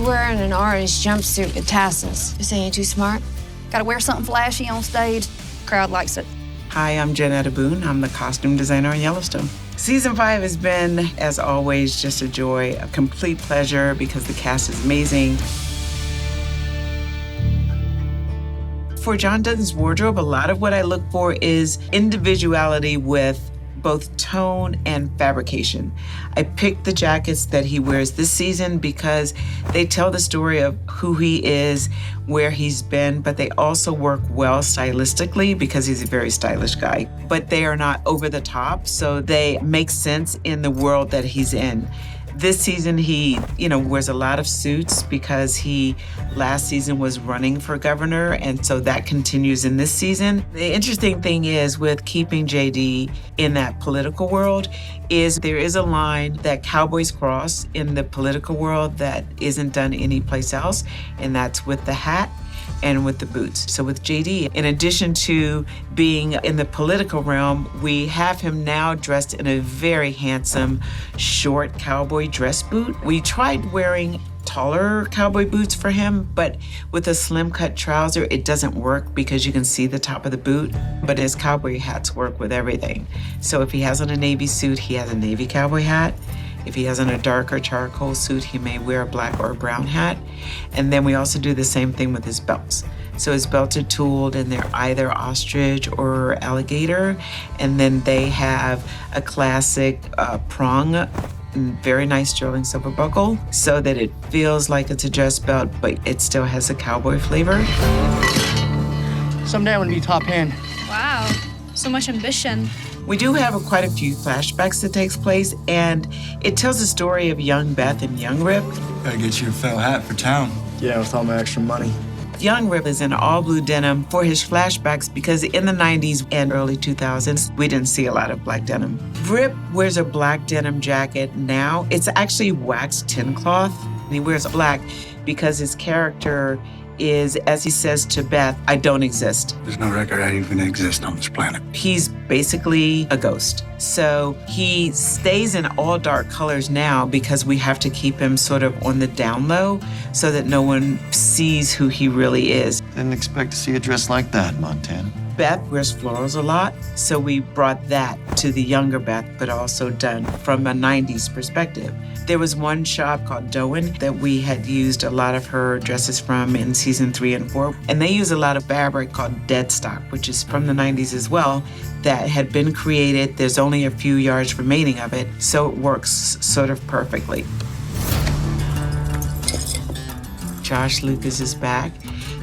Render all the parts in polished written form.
wearing an orange jumpsuit with tassels. You saying you're too smart? Gotta wear something flashy on stage. Crowd likes it. Hi, I'm Johnetta Boone. I'm the costume designer on Yellowstone. Season 5 has been, as always, just a joy, a complete pleasure because the cast is amazing. For John Dutton's wardrobe, a lot of what I look for is individuality with both tone and fabrication. I picked the jackets that he wears this season because they tell the story of who he is, where he's been, but they also work well stylistically because he's a very stylish guy. But they are not over the top, so they make sense in the world that he's in. This season, he, wears a lot of suits because he last season was running for governor, and so that continues in this season. The interesting thing is with keeping JD in that political world is there is a line that cowboys cross in the political world that isn't done anyplace else, and that's with the hat and with the boots. So with JD, in addition to being in the political realm, we have him now dressed in a very handsome, short cowboy dress boot. We tried wearing taller cowboy boots for him, but with a slim cut trouser, it doesn't work because you can see the top of the boot, but his cowboy hats work with everything. So if he has on a navy suit, he has a navy cowboy hat. If he has on a darker charcoal suit, he may wear a black or a brown hat. And then we also do the same thing with his belts. So his belts are tooled and they're either ostrich or alligator. And then they have a classic prong, very nice sterling silver buckle so that it feels like it's a dress belt, but it still has a cowboy flavor. Someday I want to be top hand. Wow, so much ambition. We do have quite a few flashbacks that takes place, and it tells the story of young Beth and young Rip. Gotta get you a felt hat for town. Yeah, with all my extra money. Young Rip is in all blue denim for his flashbacks because in the 90s and early 2000s, we didn't see a lot of black denim. Rip wears a black denim jacket now. It's actually waxed tin cloth, and he wears black because his character is, as he says to Beth, I don't exist. There's no record I even exist on this planet. He's basically a ghost. So he stays in all dark colors now because we have to keep him sort of on the down low so that no one sees who he really is. Didn't expect to see a dress like that, Montana. Beth wears florals a lot, so we brought that to the younger Beth, but also done from a 90s perspective. There was one shop called Doan that we had used a lot of her dresses from in season 3 and 4, and they use a lot of fabric called dead stock, which is from the 90s as well, that had been created. There's only a few yards remaining of it, so it works sort of perfectly. Josh Lucas is back.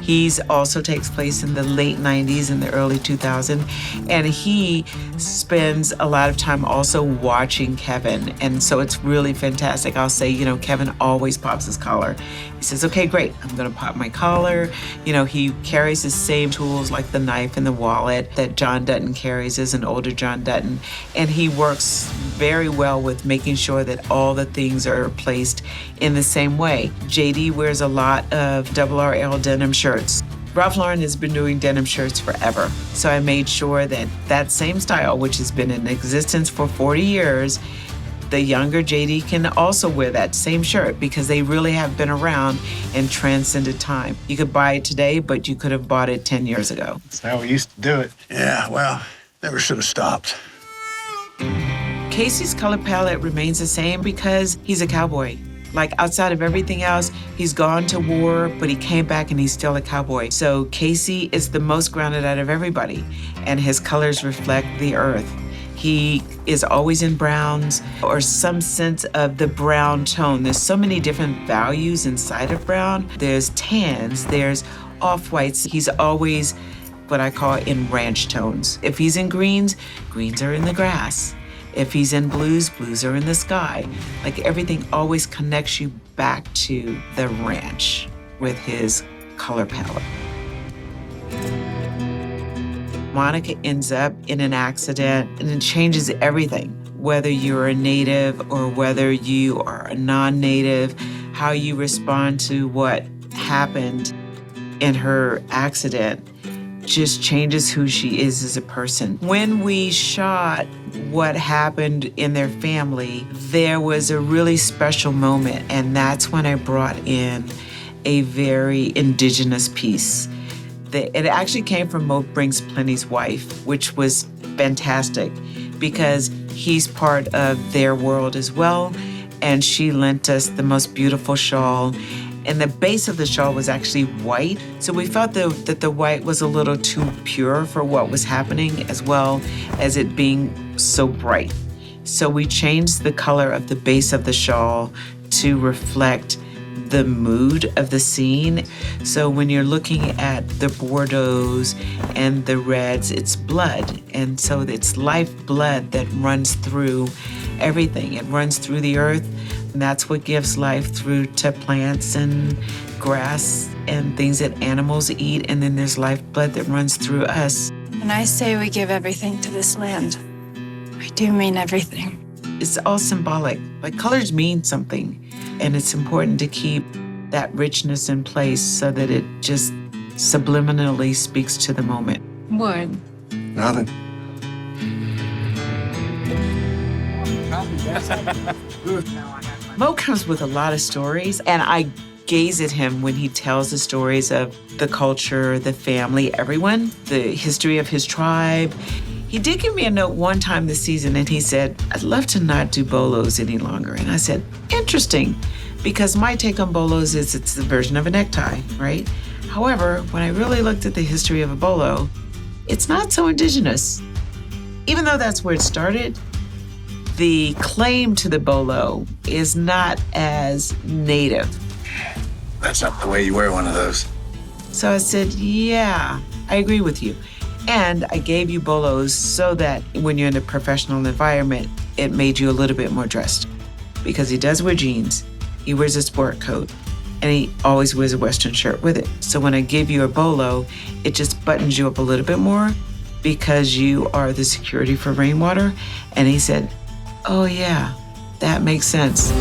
He's also takes place in the late 90s and the early 2000s, and he spends a lot of time also watching Kevin, and so it's really fantastic. I'll say, Kevin always pops his collar. He says, okay, great, I'm gonna pop my collar. He carries the same tools like the knife and the wallet that John Dutton carries as an older John Dutton, and he works very well with making sure that all the things are placed in the same way. JD wears a lot of RRL denim shirts. Ralph Lauren has been doing denim shirts forever, so I made sure that that same style, which has been in existence for 40 years, the younger JD can also wear that same shirt because they really have been around and transcended time. You could buy it today, but you could have bought it 10 years ago. That's how we used to do it. Yeah, well, never should have stopped. Casey's color palette remains the same because he's a cowboy. Like outside of everything else, he's gone to war, but he came back and he's still a cowboy. So Casey is the most grounded out of everybody, and his colors reflect the earth. He is always in browns or some sense of the brown tone. There's so many different values inside of brown. There's tans, there's off-whites. He's always what I call in ranch tones. If he's in greens, greens are in the grass. If he's in blues, blues are in the sky. Like everything always connects you back to the ranch with his color palette. Monica ends up in an accident and it changes everything. Whether you're a native or whether you are a non-native, how you respond to what happened in her accident just changes who she is as a person. When we shot what happened in their family, there was a really special moment, and that's when I brought in a very indigenous piece. It actually came from Mo Brings Plenty's wife, which was fantastic because he's part of their world as well, and she lent us the most beautiful shawl. And the base of the shawl was actually white, so we felt that the white was a little too pure for what was happening, as well as it being so bright. So we changed the color of the base of the shawl to reflect the mood of the scene. So when you're looking at the Bordeaux's and the reds, it's blood. And so it's lifeblood that runs through everything. It runs through the earth, and that's what gives life through to plants and grass and things that animals eat. And then there's lifeblood that runs through us. When I say we give everything to this land, I do mean everything. It's all symbolic. Like, colors mean something. And it's important to keep that richness in place so that it just subliminally speaks to the moment. Word. Nothing. Mo comes with a lot of stories, and I gaze at him when he tells the stories of the culture, the family, everyone, the history of his tribe. He did give me a note one time this season, and he said, "I'd love to not do bolos any longer." And I said, interesting, because my take on bolos is it's the version of a necktie, right? However, when I really looked at the history of a bolo, it's not so indigenous. Even though that's where it started, the claim to the bolo is not as native. That's not the way you wear one of those. So I said, yeah, I agree with you. And I gave you bolos so that when you're in a professional environment, it made you a little bit more dressed. Because he does wear jeans, he wears a sport coat, and he always wears a Western shirt with it. So when I give you a bolo, it just buttons you up a little bit more because you are the security for rainwater. And he said, oh yeah, that makes sense.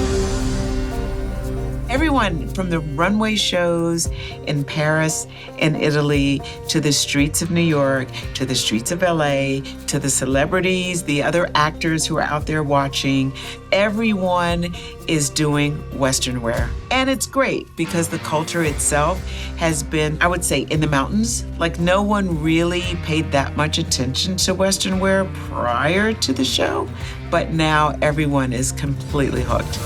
Everyone from the runway shows in Paris and Italy to the streets of New York, to the streets of LA, to the celebrities, the other actors who are out there watching, everyone is doing Western wear. And it's great because the culture itself has been, I would say, in the mountains. Like, no one really paid that much attention to Western wear prior to the show, but now everyone is completely hooked.